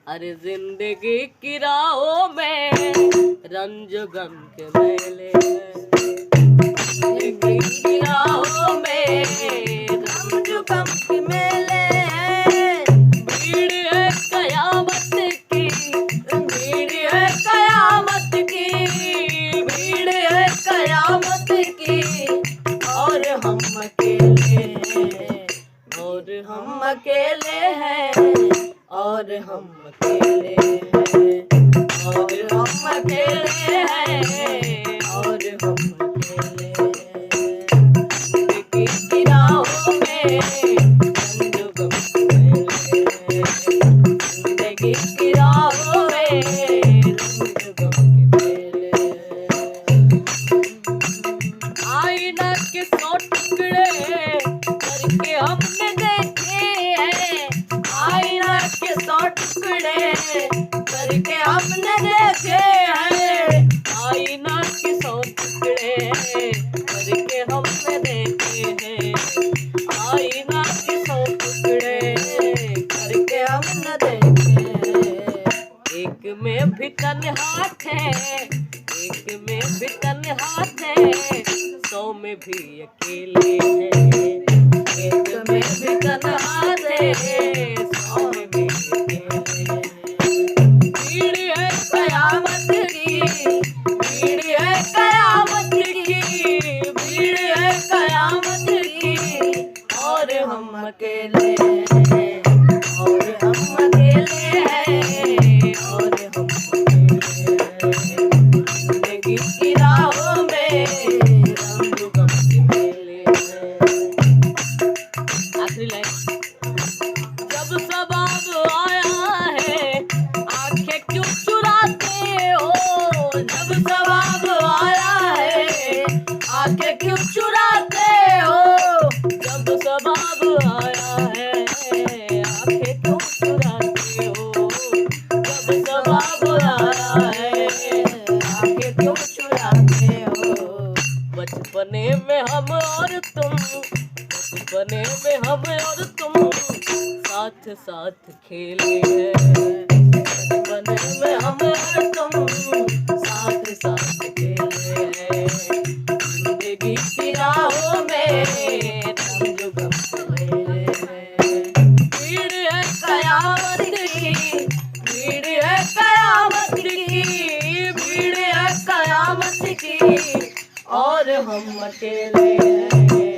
अरे जिंदगी की राहों में रंज गम के मेले, जिंदगी की राहों में रंज गम के मेले। भीड़ है कयामत की, भीड़ है कयामत की, भीड़ है कयामत की। और हम अकेले हैं, और हम अकेले हैं, और हम अकेले हैं, और हम अकेले हैं, और हम अकेले हैं। जिंदगी की राहों में रंज गम के मेले, जिंदगी की राहों में रंज गम के मेले। आईना के 100 टुकड़े करके हमने देखे हैं, आईना के 100 टुकड़े करके हमने देखे हैं, आईना के 100 टुकड़े करके हमने देखे हैं, आईना के 100 टुकड़े करके हमने देखे हैं। एक में भी तन्हात है, एक में भी तन्हात है, 100 में भी अकेले हैं। एक में भी तन्हात है, 100 में भी अकेले हैं। भीड़ है कयामत की, भीड़ है कयामत की, भीड़ है कयामत की। और हम अकेले हैं, और हम अकेले हैं, और हम अकेले हैं। जिंदगी की राहों में रंज गम के मेले हैं। आखिरी लाइन। जब सबाब आया है आंखें क्यों चुराते हो, जब सबाब आया है आंखें क्यों चुराते हो, जब सबाब आया है आंखें क्यों चुराते हो, जब सबाब आया है आंखें क्यों चुराते हो। बचपने में हम और तुम, बचपने में हम और तुम साथ साथ खेले हैं, बचपने में हम और तुम साथ साथ खेले हैं। जिंदगी की राहों में रंज गम के मेले हैं। भीड़ है कयामत की, भीड़ है कयामत की, भीड़ है कयामत की। और हम अकेले हैं।